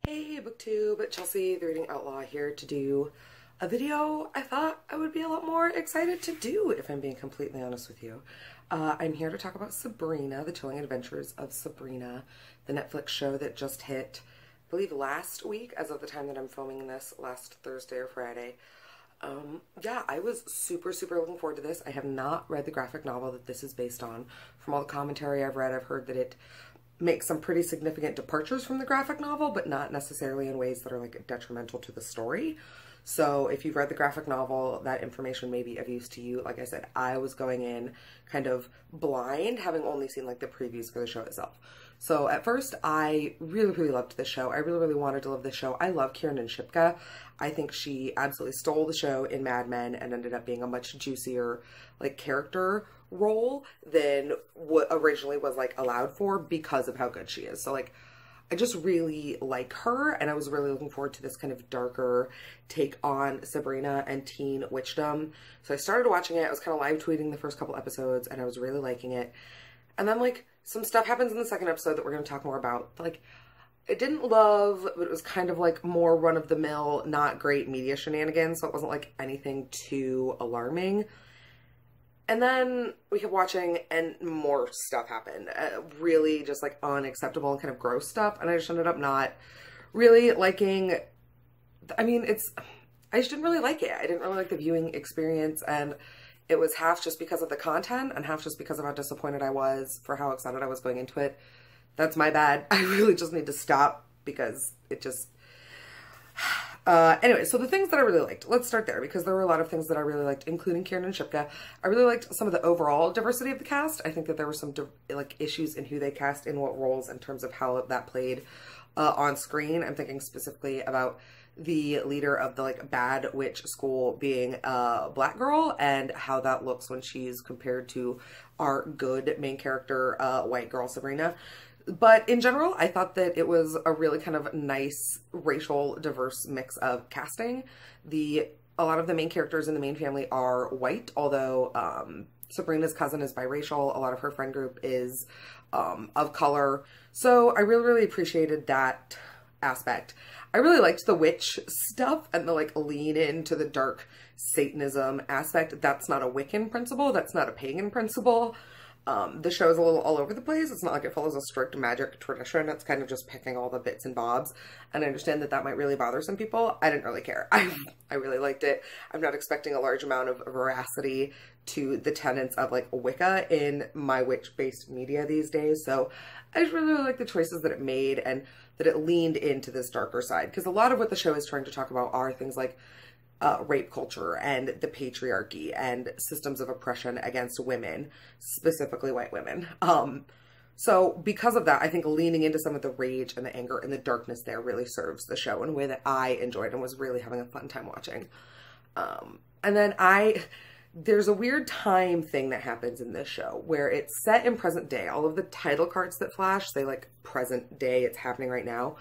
Hey booktube, Chelsea the Reading Outlaw here to do a video I thought I would be a lot more excited to do, if I'm being completely honest with you. I'm here to talk about Sabrina, The Chilling Adventures of Sabrina, the Netflix show that just hit, I believe last week, as of the time that I'm filming this, last Thursday or Friday. Yeah, I was super looking forward to this. I have not read the graphic novel that this is based on. From all the commentary I've read, I've heard that it makes some pretty significant departures from the graphic novel, but not necessarily in ways that are like detrimental to the story. So if you've read the graphic novel, that information may be of use to you. Like I said, I was going in kind of blind, having only seen like the previews for the show itself. So at first, I really loved this show. I really wanted to love this show. I love Kiernan Shipka. I think she absolutely stole the show in Mad Men and ended up being a much juicier like character role than what originally was like allowed for because of how good she is. So like, I just really like her, and I was really looking forward to this kind of darker take on Sabrina and teen witchdom. So I started watching it. I was kind of live tweeting the first couple episodes, and I was really liking it. And then like some stuff happens in the second episode that we're going to talk more about. Like, I didn't love, but it was kind of like more run-of-the-mill, not great media shenanigans, so it wasn't like anything too alarming. And then we kept watching and more stuff happened. Really just like unacceptable and kind of gross stuff. And I just ended up not really liking, I just didn't really like it. I didn't really like the viewing experience, and it was half just because of the content and half just because of how disappointed I was for how excited I was going into it. That's my bad. I really just need to stop because it just... Anyway, so the things that I really liked, let's start there, because there were a lot of things that I really liked, including Kiernan Shipka. I really liked some of the overall diversity of the cast. I think that there were some like issues in who they cast in what roles in terms of how that played on screen. I'm thinking specifically about the leader of the like bad witch school being a black girl and how that looks when she's compared to our good main character, white girl Sabrina. But in general, I thought that it was a really kind of nice racial diverse mix of casting. A lot of the main characters in the main family are white, although Sabrina's cousin is biracial. A lot of her friend group is of color. So I really appreciated that aspect. I really liked the witch stuff and the like lean into the dark Satanism aspect. That's not a Wiccan principle. That's not a pagan principle. The show is a little all over the place. It's not like it follows a strict magic tradition. It's kind of just picking all the bits and bobs. And I understand that that might really bother some people. I didn't really care. I really liked it. I'm not expecting a large amount of veracity to the tenets of like Wicca in my witch-based media these days. So I just really like the choices that it made and that it leaned into this darker side. Because a lot of what the show is trying to talk about are things like rape culture and the patriarchy and systems of oppression against women, specifically white women. So because of that, I think leaning into some of the rage and the anger and the darkness there really serves the show in a way that I enjoyed and was really having a fun time watching. And then there's a weird time thing that happens in this show where it's set in present day. All of the title cards that flash say like present day, it's happening right now.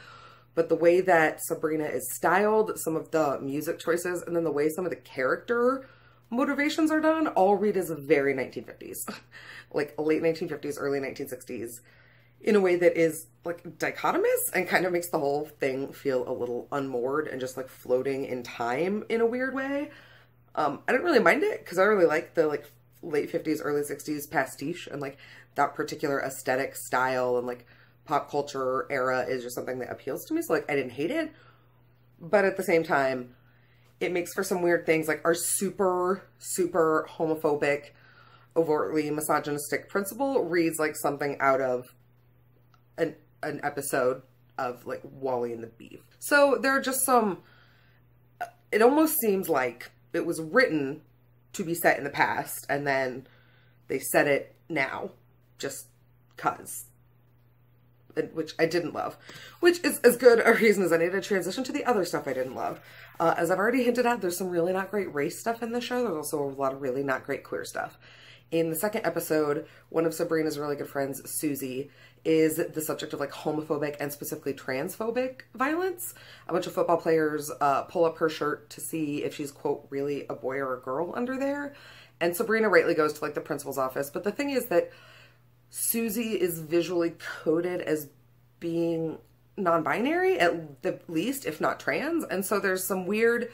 But the way that Sabrina is styled, some of the music choices, and then the way some of the character motivations are done all read as very 1950s. Like late 1950s, early 1960s, in a way that is like dichotomous and kind of makes the whole thing feel a little unmoored and just like floating in time in a weird way. I didn't really mind it because I really like the like late 50s, early 60s pastiche and like that particular aesthetic style and like pop culture era is just something that appeals to me. So like I didn't hate it, but at the same time it makes for some weird things. Like our super homophobic, overtly misogynistic principal reads like something out of an episode of like Wally and the Beef. So there are just some, it almost seems like it was written to be set in the past and then they set it now just cuz. Which I didn't love, which is as good a reason as any to transition to the other stuff I didn't love. As I've already hinted at, there's some really not great race stuff in the show. There's also a lot of really not great queer stuff. In the second episode, one of Sabrina's really good friends, Susie, is the subject of like homophobic and specifically transphobic violence. A bunch of football players pull up her shirt to see if she's, quote, really a boy or a girl under there. And Sabrina rightly goes to like the principal's office. But the thing is that Susie is visually coded as being non-binary at the least, if not trans. And so there's some weird,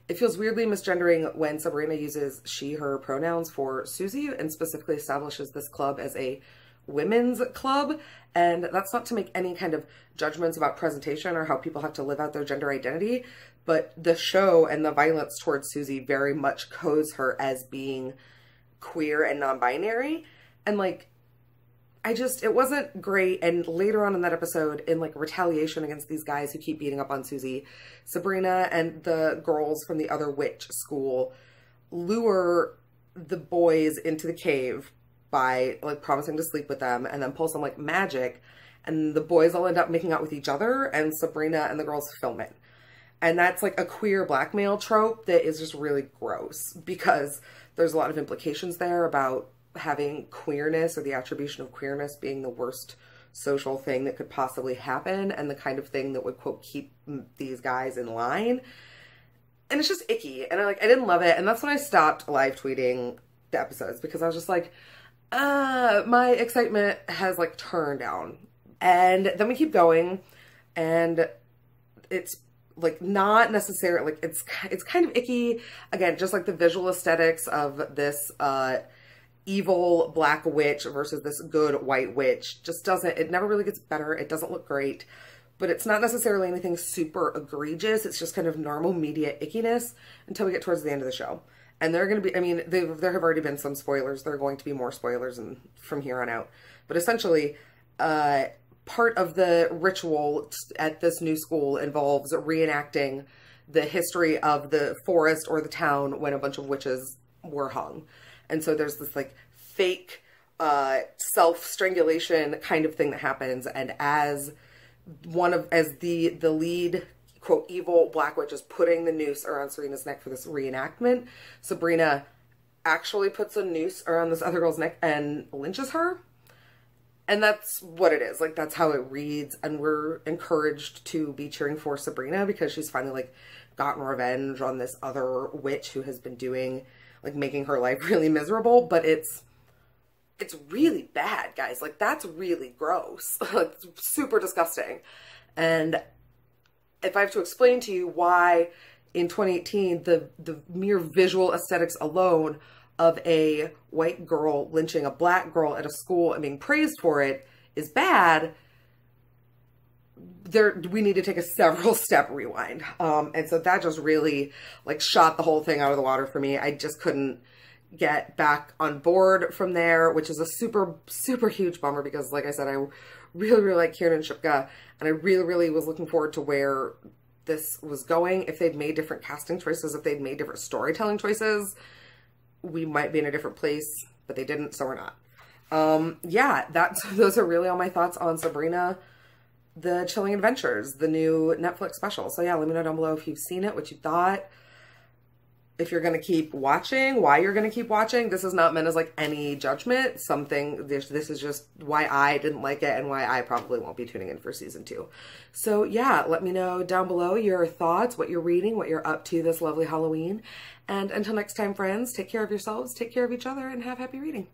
it feels weirdly misgendering when Sabrina uses she, her pronouns for Susie and specifically establishes this club as a women's club. And that's not to make any kind of judgments about presentation or how people have to live out their gender identity, but the show and the violence towards Susie very much codes her as being queer and non-binary. And like, it wasn't great. And later on in that episode, in like retaliation against these guys who keep beating up on Susie, Sabrina and the girls from the other witch school lure the boys into the cave by like promising to sleep with them and then pull some like magic, and the boys all end up making out with each other and Sabrina and the girls film it. And that's like a queer blackmail trope that is just really gross because there's a lot of implications there about having queerness or the attribution of queerness being the worst social thing that could possibly happen and the kind of thing that would, quote, keep these guys in line. And it's just icky. And I didn't love it. And that's when I stopped live tweeting the episodes because I was just like, my excitement has like turned down. And then we keep going and it's like not necessarily like it's kind of icky. Again, just like the visual aesthetics of this, evil black witch versus this good white witch just doesn't, it never really gets better. It doesn't look great, but it's not necessarily anything super egregious. It's just kind of normal media ickiness until we get towards the end of the show. And there are going to be, I mean, there have already been some spoilers. There are going to be more spoilers from here on out. But essentially, part of the ritual at this new school involves reenacting the history of the forest or the town when a bunch of witches were hung. And so there's this like fake self-strangulation kind of thing that happens. And as the lead, quote, evil black witch is putting the noose around Serena's neck for this reenactment, Sabrina actually puts a noose around this other girl's neck and lynches her. And that's what it is. Like, that's how it reads. And we're encouraged to be cheering for Sabrina because she's finally like gotten revenge on this other witch who has been doing, like, making her life really miserable. But it's really bad, guys. Like, that's really gross. It's super disgusting. And if I have to explain to you why in 2018, the mere visual aesthetics alone of a white girl lynching a black girl at a school and being praised for it is bad, we need to take a several step rewind. And so that just really like shot the whole thing out of the water for me. I just couldn't get back on board from there, which is a super, super huge bummer because like I said, I really, really like Kiernan Shipka and I really, really was looking forward to where this was going. If they'd made different casting choices, if they'd made different storytelling choices, we might be in a different place, but they didn't, so we're not. Yeah, those are really all my thoughts on Sabrina, The Chilling Adventures, the new Netflix special. So yeah, let me know down below if you've seen it, what you thought, if you're going to keep watching, why you're going to keep watching. This is not meant as like any judgment. This is just why I didn't like it and why I probably won't be tuning in for season 2. So yeah, let me know down below your thoughts, what you're reading, what you're up to this lovely Halloween. And until next time, friends, take care of yourselves, take care of each other, and have happy reading.